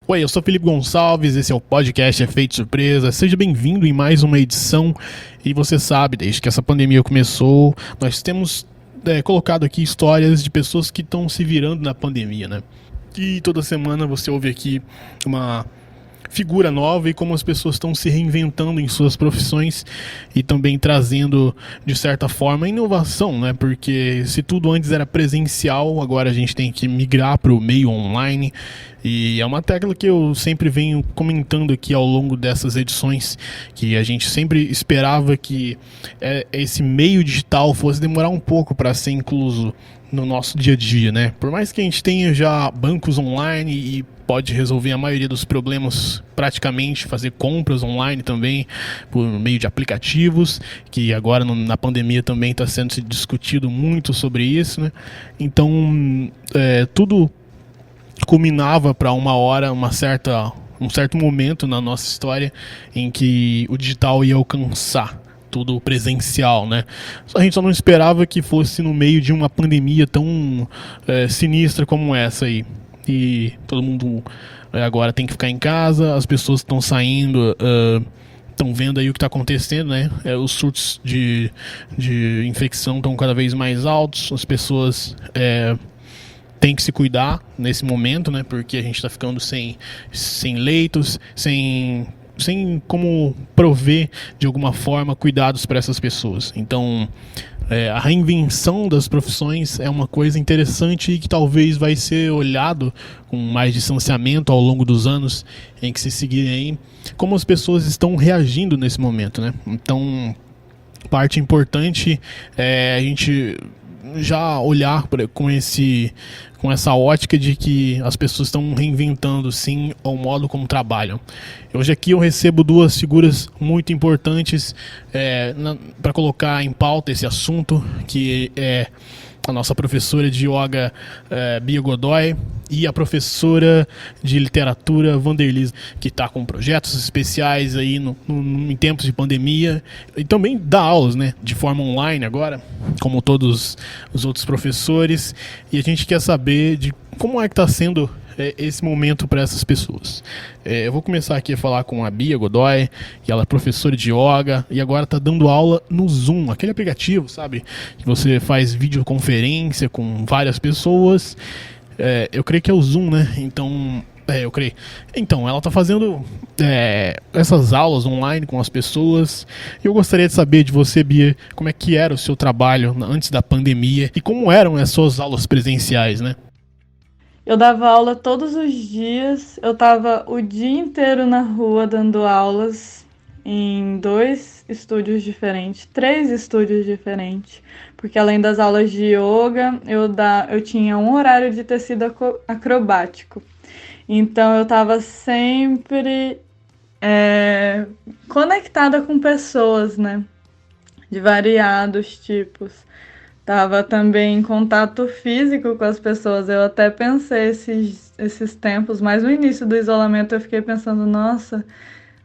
Oi, eu sou Felipe Gonçalves, esse é o podcast Efeito Surpresa. Seja bem-vindo em mais uma edição. E você sabe, desde que essa pandemia começou, nós temos colocado aqui histórias de pessoas que estão se virando na pandemia, né? E toda semana você ouve aqui uma figura nova e como as pessoas estão se reinventando em suas profissões e também trazendo, de certa forma, inovação, né? Porque se tudo antes era presencial, agora a gente tem que migrar para o meio online. E é uma tecla que eu sempre venho comentando aqui ao longo dessas edições, que a gente sempre esperava que esse meio digital fosse demorar um pouco para ser incluso no nosso dia a dia, né? Por mais que a gente tenha já bancos online e pode resolver a maioria dos problemas praticamente, fazer compras online também por meio de aplicativos, que agora na pandemia também está sendo discutido muito sobre isso, né? Então, tudo culminava para uma hora, um certo momento na nossa história em que o digital ia alcançar tudo presencial, né? A gente só não esperava que fosse no meio de uma pandemia tão sinistra como essa aí. E todo mundo agora tem que ficar em casa, as pessoas estão saindo, estão vendo aí o que está acontecendo, né? Os surtos de infecção estão cada vez mais altos, as pessoas têm que se cuidar nesse momento, né? Porque a gente está ficando sem leitos, sem como prover de alguma forma cuidados para essas pessoas. Então, a reinvenção das profissões é uma coisa interessante e que talvez vai ser olhado com mais distanciamento ao longo dos anos em que se seguirem, como as pessoas estão reagindo nesse momento, né? Então, parte importante é a gente já olhar com essa ótica de que as pessoas estão reinventando sim o modo como trabalham. Hoje aqui eu recebo duas figuras muito importantes para colocar em pauta esse assunto, que é a nossa professora de yoga Bia Godoy e a professora de literatura Vanderlis, que está com projetos especiais aí em tempos de pandemia e também dá aulas, né, de forma online agora, como todos os outros professores, e a gente quer saber de como é que está sendo esse momento para essas pessoas. Eu vou começar aqui a falar com a Bia Godoy, que ela é professora de yoga e agora está dando aula no Zoom, aquele aplicativo, sabe? Que você faz videoconferência com várias pessoas. Eu creio que é o Zoom, né? Então, eu creio. Então, ela está fazendo essas aulas online com as pessoas. Eu gostaria de saber de você, Bia, como é que era o seu trabalho antes da pandemia e como eram as suas aulas presenciais, né? Eu dava aula todos os dias, eu estava o dia inteiro na rua dando aulas em 3 estúdios diferentes, porque além das aulas de yoga, eu tinha um horário de tecido acrobático. Então eu estava sempre conectada com pessoas, né? De variados tipos. Tava também em contato físico com as pessoas. Eu até pensei esses tempos, mas no início do isolamento eu fiquei pensando, nossa,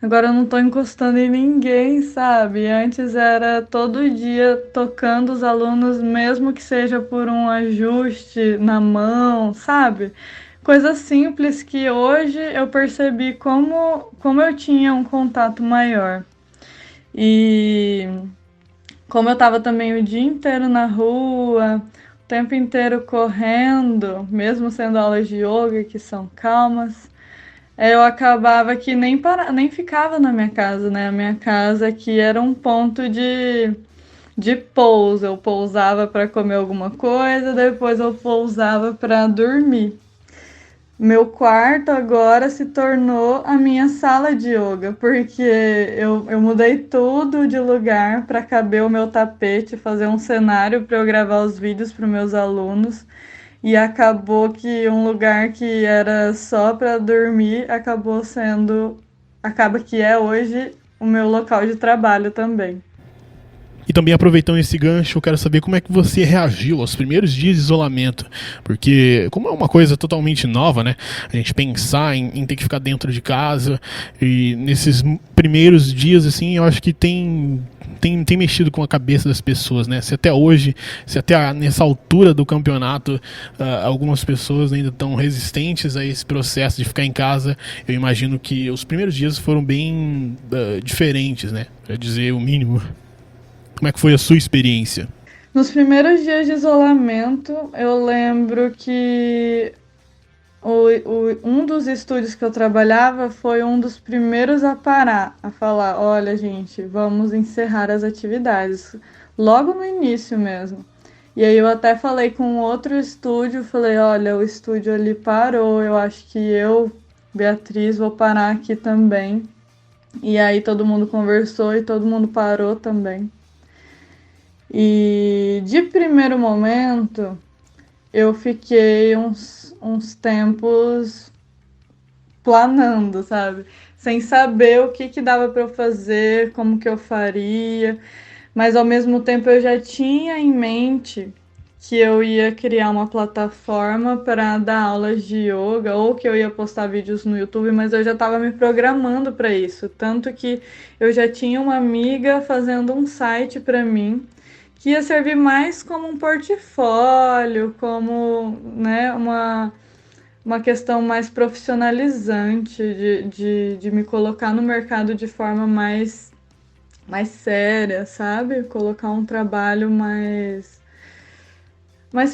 agora eu não tô encostando em ninguém, sabe? Antes era todo dia tocando os alunos, mesmo que seja por um ajuste na mão, sabe? Coisa simples que hoje eu percebi como eu tinha um contato maior. E como eu estava também o dia inteiro na rua, o tempo inteiro correndo, mesmo sendo aulas de yoga que são calmas, eu acabava que nem ficava na minha casa, né? A minha casa aqui era um ponto de pouso. Eu pousava para comer alguma coisa, depois eu pousava para dormir. Meu quarto agora se tornou a minha sala de yoga, porque eu mudei tudo de lugar para caber o meu tapete, fazer um cenário para eu gravar os vídeos para os meus alunos. E acabou que um lugar que era só para dormir acaba que é hoje o meu local de trabalho também. E também aproveitando esse gancho, eu quero saber como é que você reagiu aos primeiros dias de isolamento. Porque, como é uma coisa totalmente nova, né? A gente pensar em ter que ficar dentro de casa. E nesses primeiros dias, assim, eu acho que tem tem mexido com a cabeça das pessoas, né? Se até hoje, nessa altura do campeonato, algumas pessoas ainda estão resistentes a esse processo de ficar em casa, eu imagino que os primeiros dias foram bem diferentes, né? Para dizer o mínimo. Como é que foi a sua experiência? Nos primeiros dias de isolamento, eu lembro que um dos estúdios que eu trabalhava foi um dos primeiros a parar, a falar, olha gente, vamos encerrar as atividades, logo no início mesmo. E aí eu até falei com outro estúdio, falei, olha, o estúdio ali parou, eu acho que eu, Beatriz, vou parar aqui também. E aí todo mundo conversou e todo mundo parou também. E de primeiro momento, eu fiquei uns tempos planando, sabe? Sem saber o que dava para eu fazer, como que eu faria, mas ao mesmo tempo eu já tinha em mente que eu ia criar uma plataforma para dar aulas de yoga ou que eu ia postar vídeos no YouTube, mas eu já estava me programando para isso, tanto que eu já tinha uma amiga fazendo um site para mim que ia servir mais como um portfólio, como, né, uma questão mais profissionalizante de me colocar no mercado de forma mais séria, sabe? Colocar um trabalho mais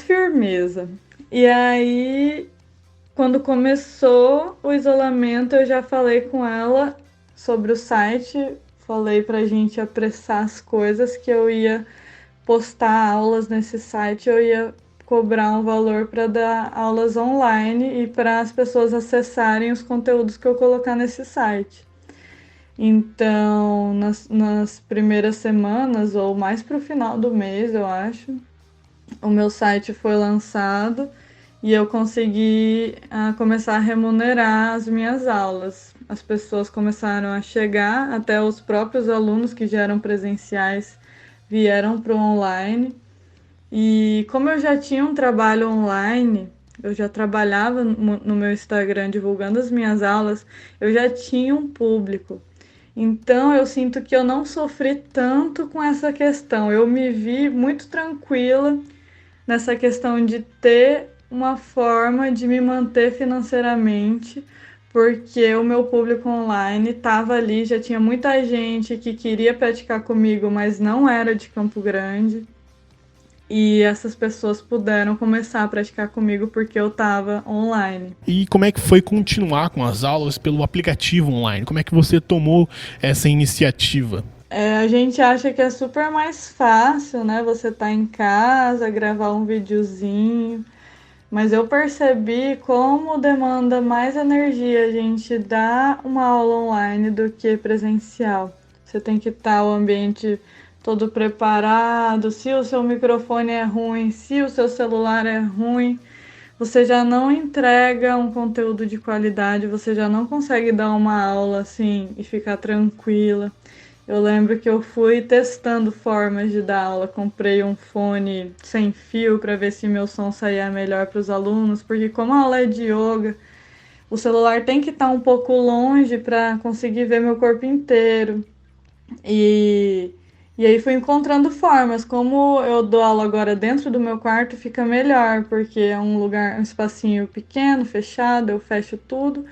firmeza. E aí, quando começou o isolamento, eu já falei com ela sobre o site, falei pra gente apressar as coisas, que eu ia postar aulas nesse site, eu ia cobrar um valor para dar aulas online e para as pessoas acessarem os conteúdos que eu colocar nesse site. Então, nas primeiras semanas, ou mais para o final do mês, eu acho, o meu site foi lançado e eu consegui começar a remunerar as minhas aulas. As pessoas começaram a chegar, até os próprios alunos que já eram presenciais vieram para o online. E como eu já tinha um trabalho online, eu já trabalhava no meu Instagram divulgando as minhas aulas, eu já tinha um público. Então eu sinto que eu não sofri tanto com essa questão. Eu me vi muito tranquila nessa questão de ter uma forma de me manter financeiramente, porque o meu público online estava ali, já tinha muita gente que queria praticar comigo, mas não era de Campo Grande. E essas pessoas puderam começar a praticar comigo porque eu estava online. E como é que foi continuar com as aulas pelo aplicativo online? Como é que você tomou essa iniciativa? A gente acha que é super mais fácil, né? Você tá em casa, gravar um videozinho. Mas eu percebi como demanda mais energia a gente dar uma aula online do que presencial. Você tem que estar o ambiente todo preparado, se o seu microfone é ruim, se o seu celular é ruim, você já não entrega um conteúdo de qualidade, você já não consegue dar uma aula assim e ficar tranquila. Eu lembro que eu fui testando formas de dar aula, comprei um fone sem fio para ver se meu som saía melhor para os alunos, porque como a aula é de yoga, o celular tem que estar um pouco longe para conseguir ver meu corpo inteiro. E aí fui encontrando formas, como eu dou aula agora dentro do meu quarto, fica melhor, porque é um lugar, um espacinho pequeno, fechado, eu fecho tudo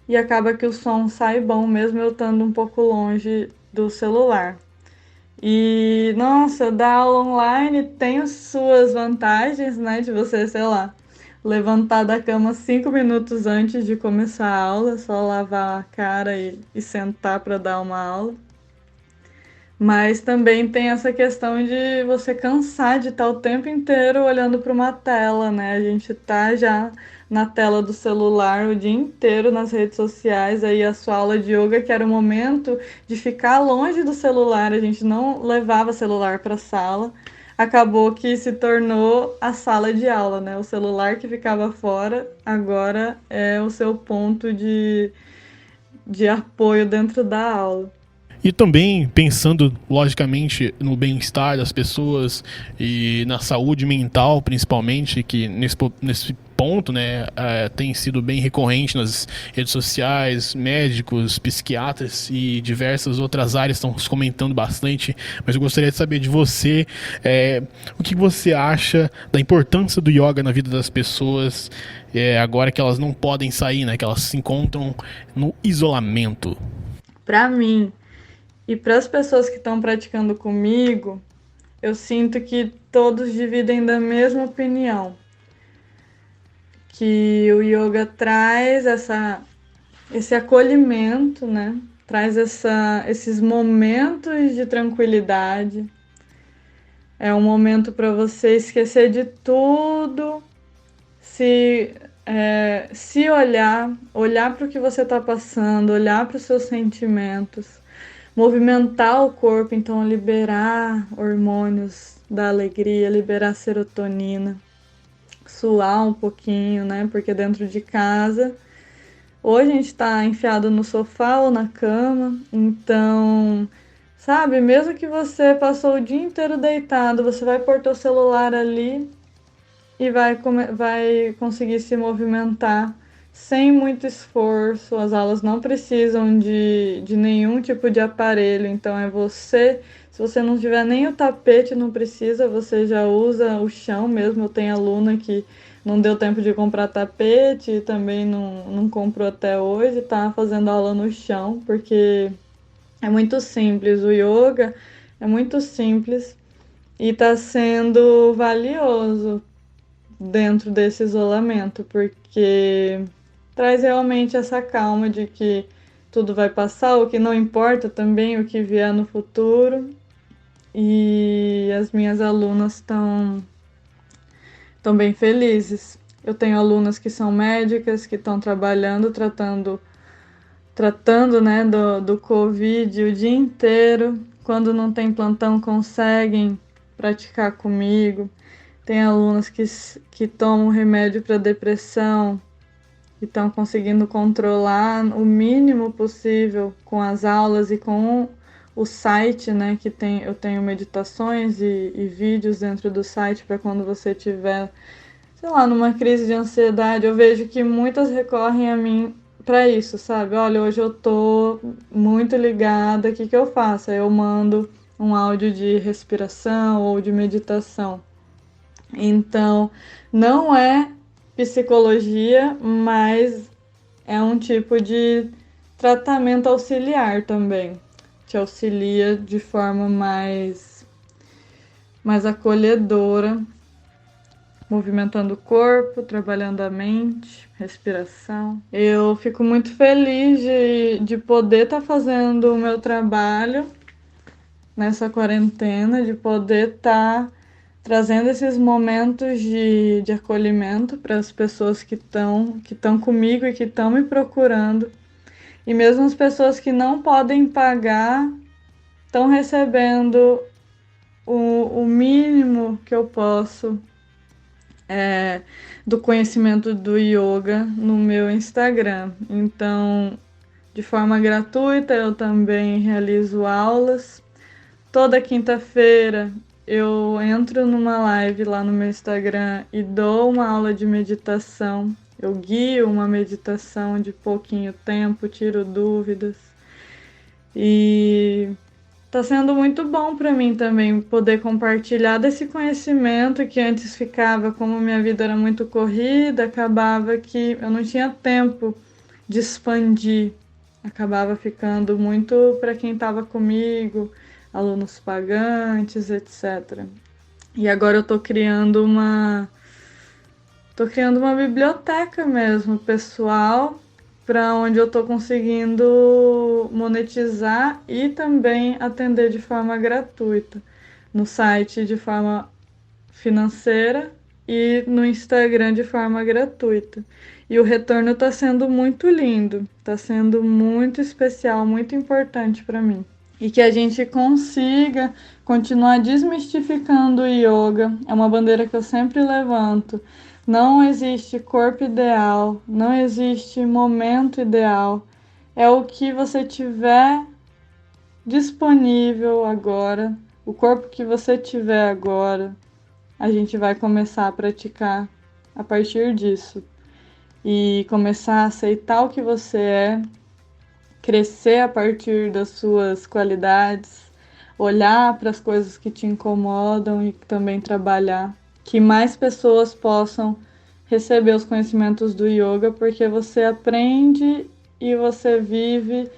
e acaba que o som sai bom, mesmo eu estando um pouco longe do celular. E, nossa, dar aula online tem as suas vantagens, né? De você, sei lá, levantar da cama 5 minutos antes de começar a aula, só lavar a cara e sentar para dar uma aula. Mas também tem essa questão de você cansar de estar o tempo inteiro olhando para uma tela, né? A gente tá já na tela do celular o dia inteiro nas redes sociais, aí a sua aula de yoga, que era o momento de ficar longe do celular, a gente não levava celular para a sala, acabou que se tornou a sala de aula, né? O celular que ficava fora agora é o seu ponto de apoio dentro da aula. E também pensando, logicamente, no bem-estar das pessoas e na saúde mental, principalmente, que nesse ponto, né, tem sido bem recorrente nas redes sociais, médicos, psiquiatras e diversas outras áreas estão comentando bastante, mas eu gostaria de saber de você, o que você acha da importância do yoga na vida das pessoas, agora que elas não podem sair, né, que elas se encontram no isolamento. Para mim e para as pessoas que estão praticando comigo, eu sinto que todos dividem da mesma opinião, que o yoga traz esse acolhimento, né? Traz esses momentos de tranquilidade. É um momento para você esquecer de tudo, se olhar para o que você está passando, olhar para os seus sentimentos, movimentar o corpo, então liberar hormônios da alegria, liberar serotonina, suar um pouquinho, né? Porque dentro de casa, hoje a gente está enfiado no sofá ou na cama, então, sabe, mesmo que você passou o dia inteiro deitado, você vai pôr teu celular ali e vai conseguir se movimentar sem muito esforço. As aulas não precisam de nenhum tipo de aparelho, então se você não tiver nem o tapete, não precisa, você já usa o chão mesmo. Eu tenho aluna que não deu tempo de comprar tapete e também não comprou até hoje, tá fazendo aula no chão, porque é muito simples. O yoga é muito simples e está sendo valioso dentro desse isolamento, porque traz realmente essa calma de que tudo vai passar, o que não importa também, o que vier no futuro. E as minhas alunas estão bem felizes. Eu tenho alunas que são médicas, que estão trabalhando, tratando, né, do Covid o dia inteiro. Quando não tem plantão, conseguem praticar comigo. Tem alunos que tomam remédio para depressão e estão conseguindo controlar o mínimo possível com as aulas e com o site, né? Eu tenho meditações e vídeos dentro do site para quando você tiver, sei lá, numa crise de ansiedade. Eu vejo que muitas recorrem a mim para isso, sabe? Olha, hoje eu tô muito ligada, o que que eu faço? Aí eu mando um áudio de respiração ou de meditação. Então, não é psicologia, mas é um tipo de tratamento auxiliar também. Te auxilia de forma mais acolhedora, movimentando o corpo, trabalhando a mente, respiração. Eu fico muito feliz de poder estar fazendo o meu trabalho nessa quarentena, de poder estar trazendo esses momentos de acolhimento para as pessoas que estão comigo e que estão me procurando. E mesmo as pessoas que não podem pagar estão recebendo o mínimo que eu posso do conhecimento do yoga no meu Instagram. Então, de forma gratuita, eu também realizo aulas. Toda quinta-feira eu entro numa live lá no meu Instagram e dou uma aula de meditação. Eu guio uma meditação de pouquinho tempo, tiro dúvidas. E tá sendo muito bom para mim também poder compartilhar desse conhecimento que antes ficava, como minha vida era muito corrida, acabava que eu não tinha tempo de expandir. Acabava ficando muito para quem estava comigo, alunos pagantes, etc. E agora eu tô criando uma biblioteca mesmo, pessoal, para onde eu tô conseguindo monetizar e também atender de forma gratuita no site de forma financeira e no Instagram de forma gratuita. E o retorno está sendo muito lindo, está sendo muito especial, muito importante para mim. E que a gente consiga continuar desmistificando o yoga. É uma bandeira que eu sempre levanto. Não existe corpo ideal, não existe momento ideal. É o que você tiver disponível agora, o corpo que você tiver agora, a gente vai começar a praticar a partir disso e começar a aceitar o que você é, crescer a partir das suas qualidades, olhar para as coisas que te incomodam e também trabalhar, que mais pessoas possam receber os conhecimentos do yoga, porque você aprende e você vive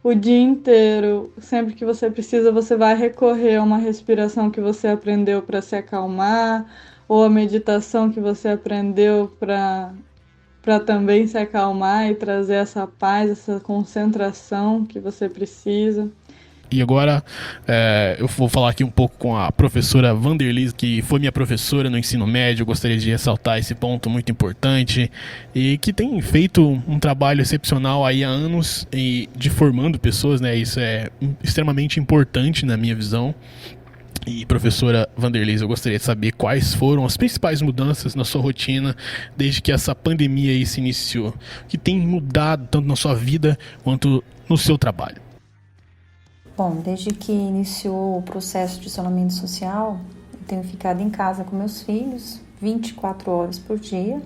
o dia inteiro. Sempre que você precisa, você vai recorrer a uma respiração que você aprendeu para se acalmar, ou a meditação que você aprendeu para também se acalmar e trazer essa paz, essa concentração que você precisa. E agora eu vou falar aqui um pouco com a professora Vanderlei, que foi minha professora no ensino médio. Eu gostaria de ressaltar esse ponto muito importante e que tem feito um trabalho excepcional aí há anos e de formando pessoas, né? Isso é extremamente importante na minha visão. E professora Vanderlei, eu gostaria de saber quais foram as principais mudanças na sua rotina desde que essa pandemia aí se iniciou. O que tem mudado tanto na sua vida quanto no seu trabalho? Bom, desde que iniciou o processo de isolamento social, eu tenho ficado em casa com meus filhos 24 horas por dia.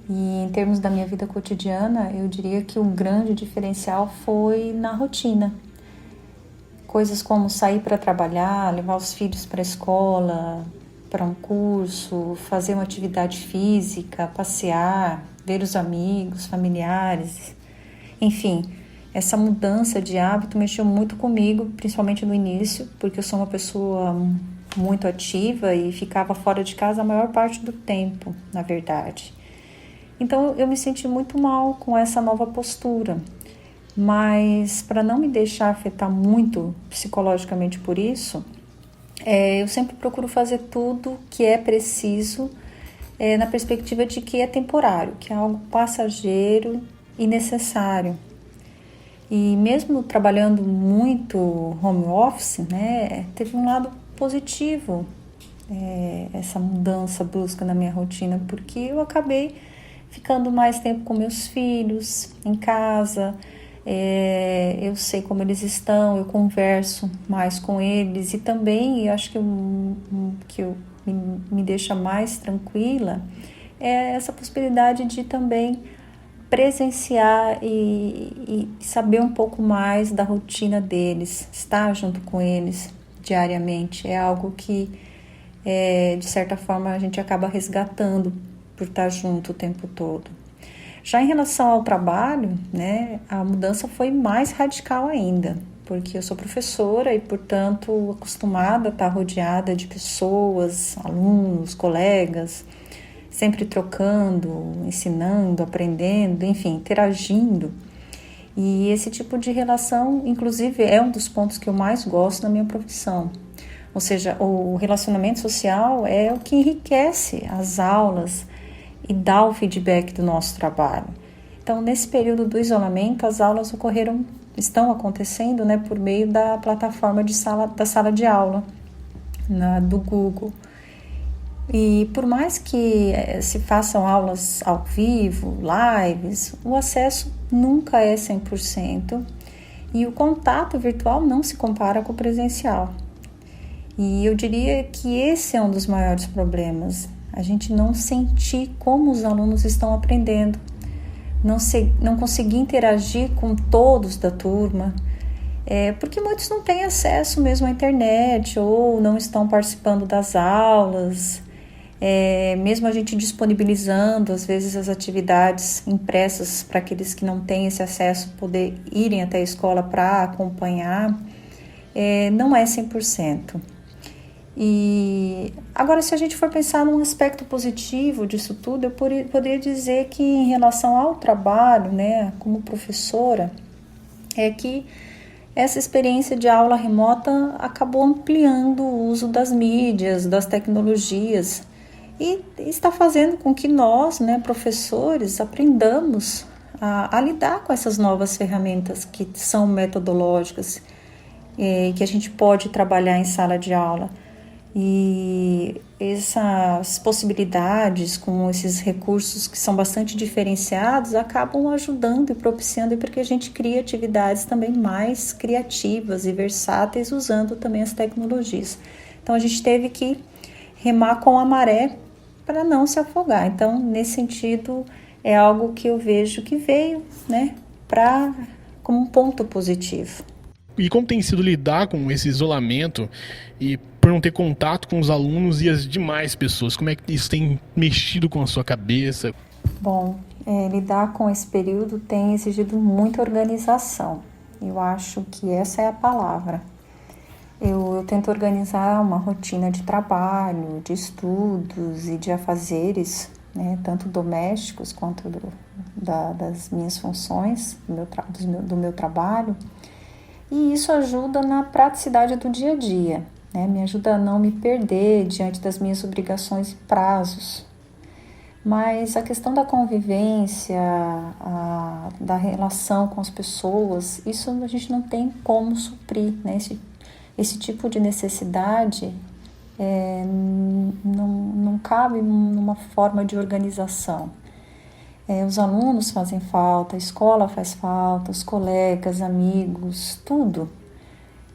E em termos da minha vida cotidiana, eu diria que um grande diferencial foi na rotina. Coisas como sair para trabalhar, levar os filhos para a escola, para um curso, fazer uma atividade física, passear, ver os amigos, familiares, enfim. Essa mudança de hábito mexeu muito comigo, principalmente no início, porque eu sou uma pessoa muito ativa e ficava fora de casa a maior parte do tempo, na verdade. Então eu me senti muito mal com essa nova postura, mas para não me deixar afetar muito psicologicamente por isso, eu sempre procuro fazer tudo que é preciso na perspectiva de que é temporário, que é algo passageiro e necessário. E mesmo trabalhando muito home office, né, teve um lado positivo essa mudança brusca na minha rotina, porque eu acabei ficando mais tempo com meus filhos, em casa, eu sei como eles estão, eu converso mais com eles e também eu acho que me deixa mais tranquila é essa possibilidade de também presenciar e saber um pouco mais da rotina deles, estar junto com eles diariamente. É algo que, de certa forma, a gente acaba resgatando por estar junto o tempo todo. Já em relação ao trabalho, né, a mudança foi mais radical ainda, porque eu sou professora e, portanto, acostumada a estar rodeada de pessoas, alunos, colegas, sempre trocando, ensinando, aprendendo, enfim, interagindo. E esse tipo de relação, inclusive, é um dos pontos que eu mais gosto na minha profissão. Ou seja, o relacionamento social é o que enriquece as aulas e dá o feedback do nosso trabalho. Então, nesse período do isolamento, as aulas estão acontecendo, né, por meio da plataforma da sala de aula, do Google. E por mais que se façam aulas ao vivo, lives, o acesso nunca é 100% e o contato virtual não se compara com o presencial. E eu diria que esse é um dos maiores problemas, a gente não sentir como os alunos estão aprendendo, não conseguir interagir com todos da turma, porque muitos não têm acesso mesmo à internet ou não estão participando das aulas. Mesmo a gente disponibilizando às vezes as atividades impressas para aqueles que não têm esse acesso poder irem até a escola para acompanhar, não é 100%. E agora, se a gente for pensar num aspecto positivo disso tudo, eu poderia dizer que em relação ao trabalho, né, como professora, é que essa experiência de aula remota acabou ampliando o uso das mídias, das tecnologias, e está fazendo com que nós, né, professores, aprendamos a lidar com essas novas ferramentas que são metodológicas, que a gente pode trabalhar em sala de aula. E essas possibilidades com esses recursos que são bastante diferenciados acabam ajudando e propiciando para que a gente crie atividades também mais criativas e versáteis usando também as tecnologias. Então a gente teve que remar com a maré para não se afogar. Então, nesse sentido, é algo que eu vejo que veio, né, como um ponto positivo. E como tem sido lidar com esse isolamento e por não ter contato com os alunos e as demais pessoas? Como é que isso tem mexido com a sua cabeça? Bom, lidar com esse período tem exigido muita organização. Eu acho que essa é a palavra. Eu tento organizar uma rotina de trabalho, de estudos e de afazeres, né, tanto domésticos quanto das minhas funções, do meu trabalho. E isso ajuda na praticidade do dia a dia, né? Me ajuda a não me perder diante das minhas obrigações e prazos. Mas a questão da convivência, da relação com as pessoas, isso a gente não tem como suprir, né? Esse tipo de necessidade não cabe numa forma de organização. Os alunos fazem falta, a escola faz falta, os colegas, amigos, tudo.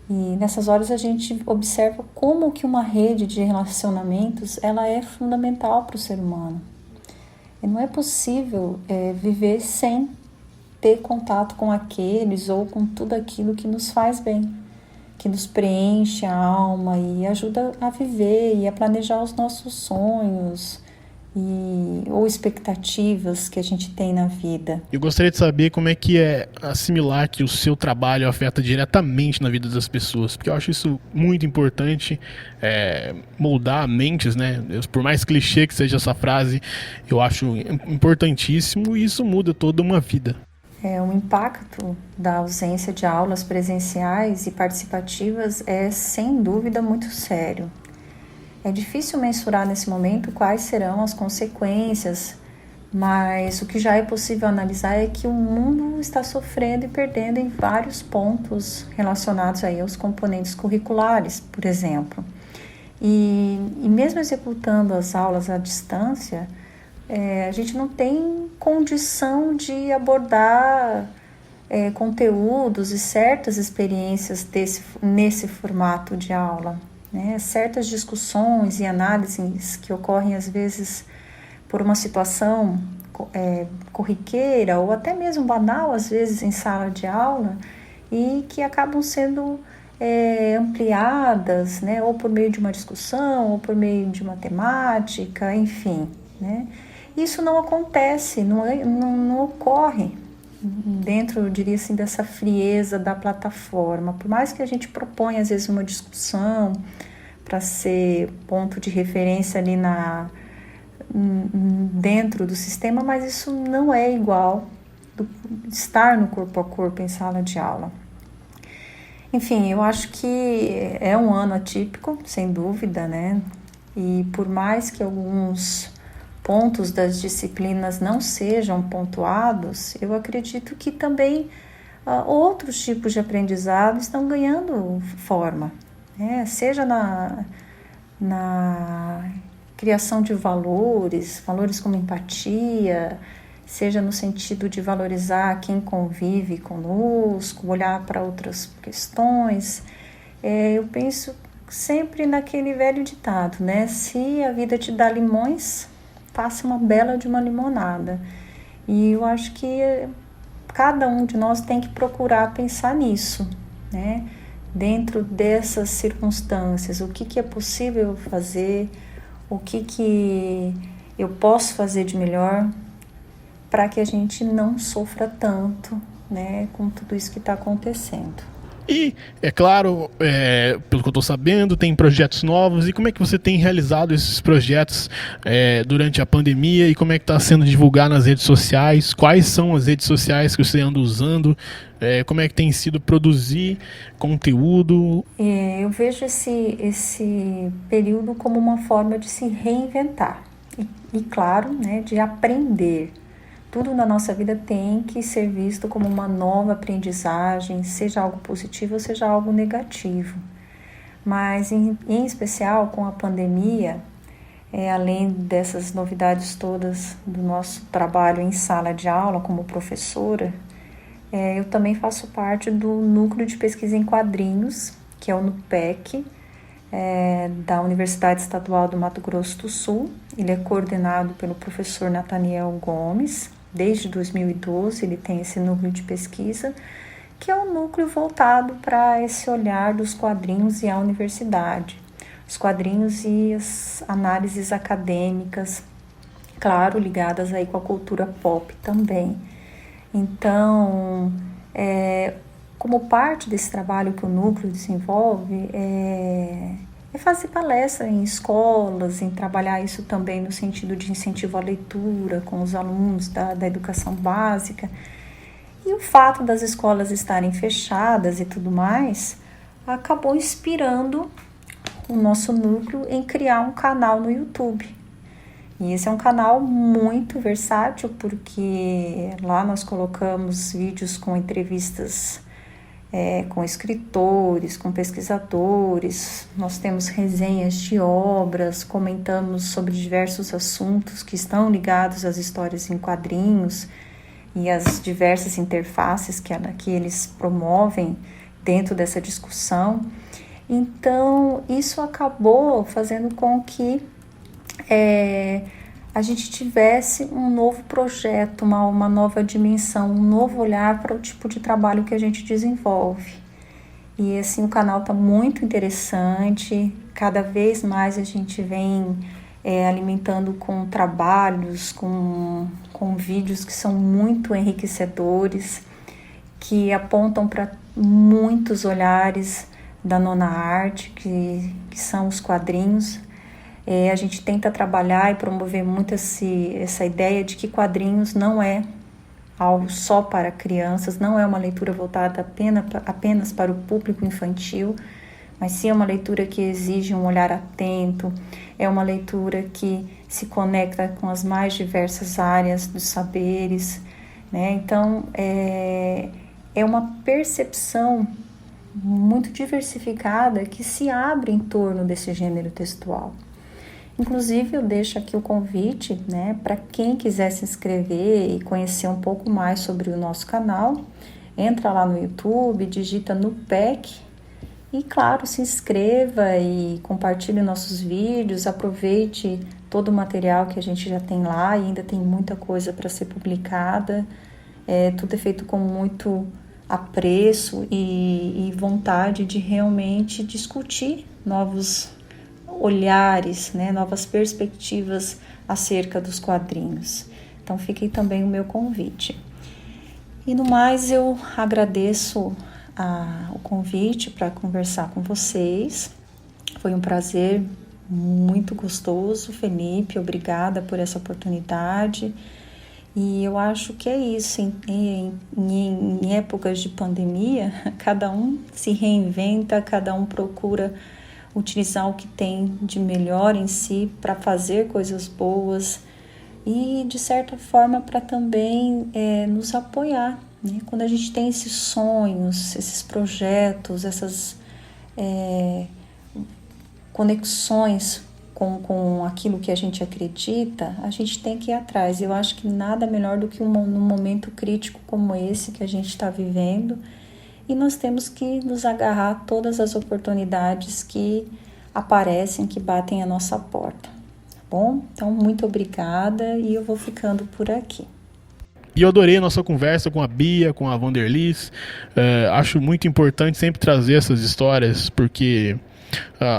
E nessas horas a gente observa como que uma rede de relacionamentos ela é fundamental para o ser humano. E não é possível viver sem ter contato com aqueles ou com tudo aquilo que nos faz bem, que nos preenche a alma e ajuda a viver e a planejar os nossos sonhos ou expectativas que a gente tem na vida. Eu gostaria de saber como é que é assimilar que o seu trabalho afeta diretamente na vida das pessoas, porque eu acho isso muito importante, moldar mentes, né? Por mais clichê que seja essa frase, eu acho importantíssimo e isso muda toda uma vida. O impacto da ausência de aulas presenciais e participativas é, sem dúvida, muito sério. É difícil mensurar nesse momento quais serão as consequências, mas o que já é possível analisar é que o mundo está sofrendo e perdendo em vários pontos relacionados aí aos componentes curriculares, por exemplo. E mesmo executando as aulas à distância, a gente não tem condição de abordar conteúdos e certas experiências nesse formato de aula. Certas discussões e análises que ocorrem às vezes por uma situação corriqueira ou até mesmo banal, às vezes em sala de aula, e que acabam sendo ampliadas, né, ou por meio de uma discussão, ou por meio de uma temática, enfim. Né? Isso não acontece, não ocorre dentro, eu diria assim, dessa frieza da plataforma. Por mais que a gente proponha, às vezes, uma discussão para ser ponto de referência ali dentro do sistema, mas isso não é igual estar no corpo a corpo em sala de aula. Enfim, eu acho que é um ano atípico, sem dúvida, né? E por mais que alguns pontos das disciplinas não sejam pontuados, eu acredito que também outros tipos de aprendizado estão ganhando forma, né? Seja na criação de valores como empatia, seja no sentido de valorizar quem convive conosco, olhar para outras questões. Eu penso sempre naquele velho ditado, né? Se a vida te dá limões, faça uma bela de uma limonada. E eu acho que cada um de nós tem que procurar pensar nisso, né? Dentro dessas circunstâncias, o que é possível fazer, o que eu posso fazer de melhor para que a gente não sofra tanto, né, com tudo isso que está acontecendo. E, é claro, pelo que eu estou sabendo, tem projetos novos. E como é que você tem realizado esses projetos durante a pandemia? E como é que está sendo divulgado nas redes sociais? Quais são as redes sociais que você anda usando? Como é que tem sido produzir conteúdo? Eu vejo esse período como uma forma de se reinventar. E claro, né, de aprender. Tudo na nossa vida tem que ser visto como uma nova aprendizagem, seja algo positivo ou seja algo negativo. Mas, em especial, com a pandemia, além dessas novidades todas do nosso trabalho em sala de aula como professora, eu também faço parte do Núcleo de Pesquisa em Quadrinhos, que é o NUPEQ, da Universidade Estadual do Mato Grosso do Sul. Ele é coordenado pelo professor Nathaniel Gomes. Desde 2012 ele tem esse núcleo de pesquisa, que é um núcleo voltado para esse olhar dos quadrinhos e a universidade. Os quadrinhos e as análises acadêmicas, claro, ligadas aí com a cultura pop também. Então, como parte desse trabalho que o núcleo desenvolve, é fazer palestra em escolas, em trabalhar isso também no sentido de incentivo à leitura com os alunos da educação básica. E o fato das escolas estarem fechadas e tudo mais, acabou inspirando o nosso núcleo em criar um canal no YouTube. E esse é um canal muito versátil, porque lá nós colocamos vídeos com entrevistas com escritores, com pesquisadores, nós temos resenhas de obras, comentamos sobre diversos assuntos que estão ligados às histórias em quadrinhos e as diversas interfaces que eles promovem dentro dessa discussão. Então, isso acabou fazendo com que a gente tivesse um novo projeto, uma nova dimensão, um novo olhar para o tipo de trabalho que a gente desenvolve. E assim, o canal está muito interessante, cada vez mais a gente vem alimentando com trabalhos, com vídeos que são muito enriquecedores, que apontam para muitos olhares da nona arte, que são os quadrinhos. A gente tenta trabalhar e promover muito essa ideia de que quadrinhos não é algo só para crianças, não é uma leitura voltada apenas para o público infantil, mas sim é uma leitura que exige um olhar atento, é uma leitura que se conecta com as mais diversas áreas dos saberes, né? Então, é uma percepção muito diversificada que se abre em torno desse gênero textual. Inclusive, eu deixo aqui o convite, né, para quem quiser se inscrever e conhecer um pouco mais sobre o nosso canal. Entra lá no YouTube, digita Nupec e, claro, se inscreva e compartilhe nossos vídeos, aproveite todo o material que a gente já tem lá e ainda tem muita coisa para ser publicada. Tudo é feito com muito apreço e vontade de realmente discutir novos olhares, né, novas perspectivas acerca dos quadrinhos. Então fica aí também o meu convite. E no mais, eu agradeço o convite para conversar com vocês. Foi um prazer muito gostoso, Felipe, obrigada por essa oportunidade. E eu acho que é isso, em épocas de pandemia, cada um se reinventa, cada um procura utilizar o que tem de melhor em si para fazer coisas boas e, de certa forma, para também nos apoiar, né? Quando a gente tem esses sonhos, esses projetos, essas conexões com aquilo que a gente acredita, a gente tem que ir atrás. Eu acho que nada melhor do que num momento crítico como esse que a gente está vivendo, e nós temos que nos agarrar a todas as oportunidades que aparecem, que batem a nossa porta. Tá bom? Então, muito obrigada e eu vou ficando por aqui. E eu adorei a nossa conversa com a Bia, com a Wanderliz. Acho muito importante sempre trazer essas histórias, porque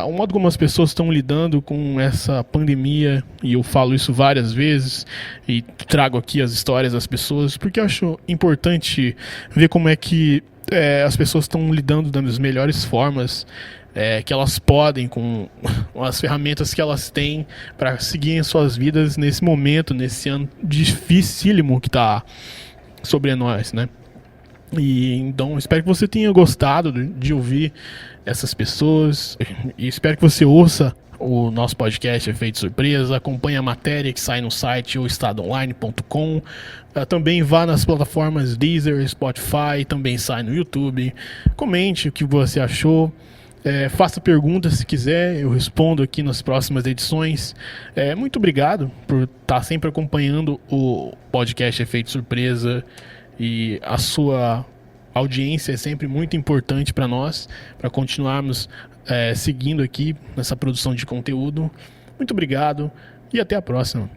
o modo como as pessoas estão lidando com essa pandemia, e eu falo isso várias vezes e trago aqui as histórias das pessoas, porque eu acho importante ver como é que as pessoas estão lidando das melhores formas que elas podem, com as ferramentas que elas têm para seguirem suas vidas nesse momento, nesse ano dificílimo que está sobre nós, né? E então espero que você tenha gostado de ouvir essas pessoas, e espero que você ouça o nosso podcast Efeito Surpresa, acompanhe a matéria que sai no site oestadoonline.com, também vá nas plataformas Deezer, Spotify, também sai no YouTube, comente o que você achou, faça perguntas se quiser, eu respondo aqui nas próximas edições. Muito obrigado por estar sempre acompanhando o podcast Efeito Surpresa e a sua A audiência é sempre muito importante para nós, para continuarmos seguindo aqui nessa produção de conteúdo. Muito obrigado e até a próxima.